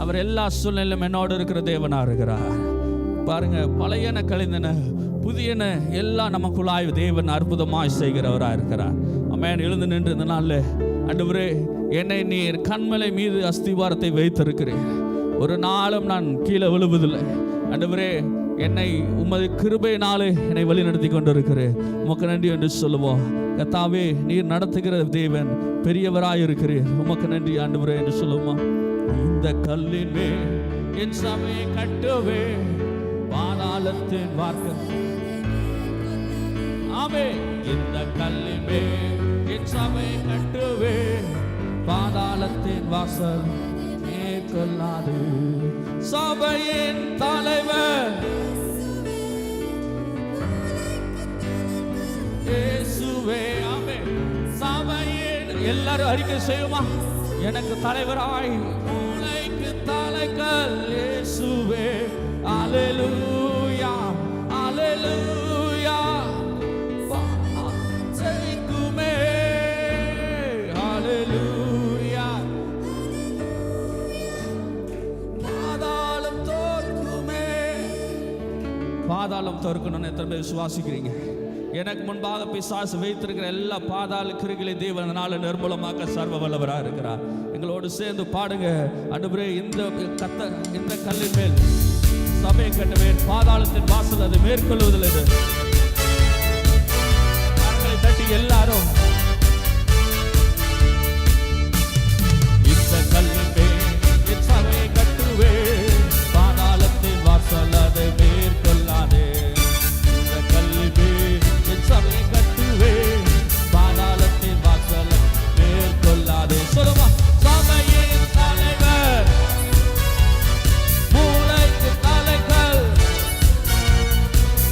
அவர் எல்லா சூழ்நிலையிலும் என்னோடு இருக்கிற தேவனா இருக்கிறார். பாருங்க, பழையன கழிந்தன புதியன எல்லாம் நமக்குள்ளாய் தேவன் அற்புதமாய் செய்கிறவராக இருக்கிறார். ஆமென். எழுந்து நின்று இந்த நாளில், ஆண்டவரே, என்னை நீர் கண்மலை மீது அஸ்திவாரத்தை வைத்திருக்கிறேன், ஒரு நாளும் நான் கீழே விழுவதில்லை. ஆண்டவரே, என்னை உமது கிருபையினாலே என்னை வழி நடத்தி கொண்டிருக்கிறேன், உமக்கு நன்றி என்று சொல்லுவோம். கர்த்தாவே, நீர் நடத்துகிற தேவன் பெரியவராய் இருக்கிறீர், உமக்கு நன்றி ஆண்டவரே என்று சொல்லுவோம். இந்த கல்லின் மேல் என் சபையை கட்டுவே, பாதாளத்தின் வார்த்தை. ஆமே. இந்த கல்லின் மேல் என் சபையை கட்டுவே, பாதாளத்தின் வாசல் மேற்கொள்ளாது. சபையின் தலைவர் இயேசுவே. ஆமே. சபையின் எல்லாரும் அறிக்கை செய்யுமா? எனக்கு தலைவராய் மூளைக்கு தலைக்கல் இயேசுவே. அல்லேலூயா, அல்லேலூயா. ஜெயிக்குமே, அல்லேலூயா. பாதாளம் தோற்குமே. பாதாளம் தோற்கணும்னு எத்தனை பேர் விசுவாசிக்கிறீங்க? எனக்கு முன்பாக பிசாசு வைத்திருக்கிற எல்லா பாதாள கிரிகளை தேவனால நிர்மூலமாக்க சர்வ வல்லவராக இருக்கிறார். எங்களோடு சேர்ந்து பாடுங்க. ஆண்டவரே, இந்த கல்லின் மேல் சபையை கட்டுவேன், பாதாளத்தின் வாசல் அதை மேற்கொள்வதில்லை. கரங்களை தட்டி எல்லாரும், இந்த கல்லின் மேல் என் சபையை கட்டுவேன், பாதாளத்தின் வாசல் அதை மேற்கொள்ளாதே. இந்த கல்லின் மேல் என் சபையை கட்டுவேன், பாதாளத்தின் வாசல் மேற்கொள்ளாதே. சொல்லுமா? சபையின் தலைவர் மூளைக்கு தலைக்கல்,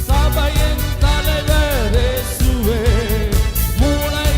சபையின் தலைவர் இயேசுவே. மூளை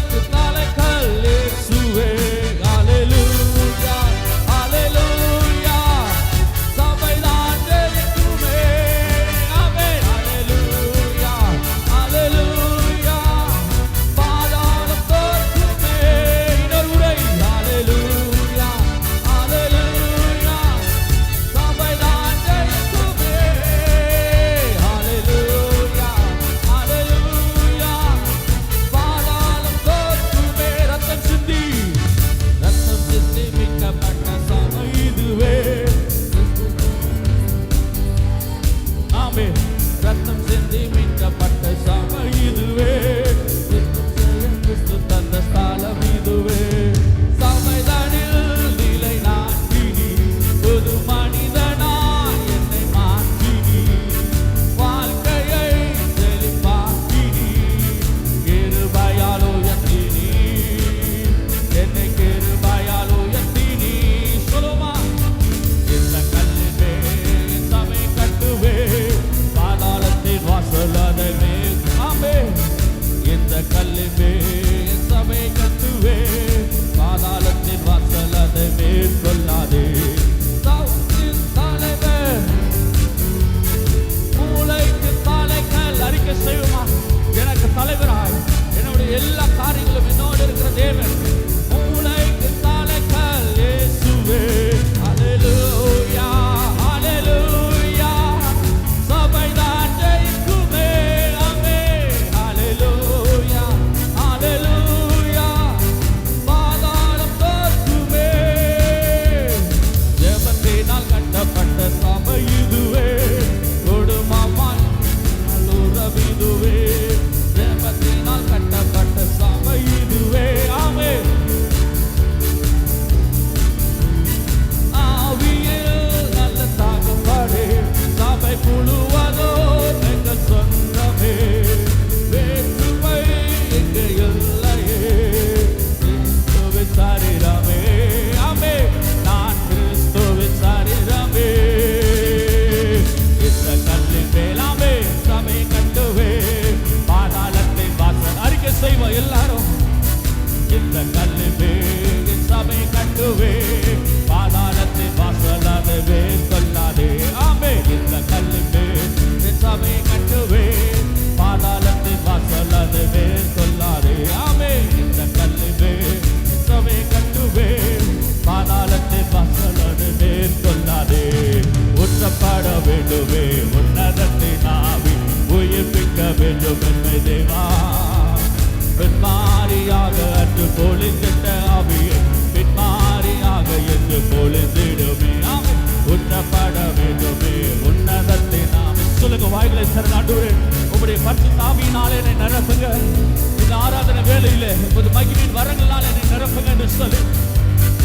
சொல்லு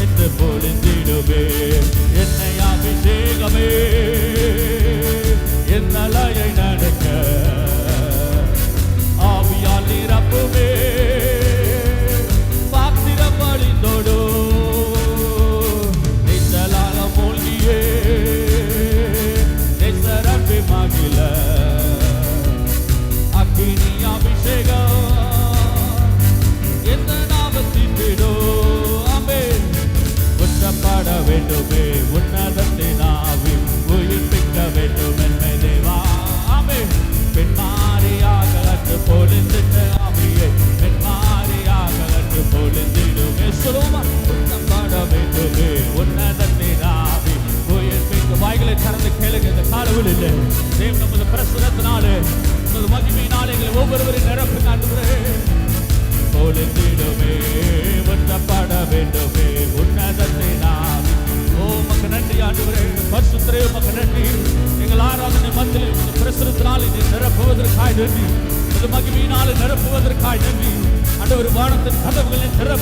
என்று பொழிந்திடுமே என்னை அபிஷேகமே என் தலையை நடக்க ஆவியால் நிரப்புமே பாத்திரம் அழிந்தோடு நீச்சலாக மூழ்கியே நேசரன்பி மகிழ அக்கினி அபிஷேகம் எந்த நாமத்தின் விடோ ஆமென் உற்றப்பட வேண்டுமே உன்னதத்தின் ஆவி உயிர்ப்பிக்க வேண்டும் என்னை தேவா ஆமென் பெண்மாரியாக அன்று பொழிந்திட்ட ஆவியை பெண்மாரியாக அன்று பொழிந்திடுமே சொல்லுமா உற்றப்பட வேண்டுமே உன்னதத்தின் ஆவி உயிர்ப்பிக்க வாய்களை திறந்து கேளுங்க இந்த காலவெளியில் தேவன் நமது பிரசுரத்தினாலே நமது மகிமையினாலே எங்களை ஒவ்வொருவரையும் நிரப்பி ஆண்டவரே பொழிந்திடுமே உற்றப்பட வேண்டுமே உன்னதத்தின் ஆவி ஓ உமக்கு நன்றி ஆண்டவரே பரிசுத்தரே உமக்கு நன்றி எங்கள் ஆராதனை மத்தியில் இந்த பிரசுரத்தினால் இதை நிரப்புவதற்காய் நன்றி இந்த மகிமையினால் நிரப்புவதற்காய் நன்றி ஆண்டவர் வானத்தின் கதவுகளை திறப்பு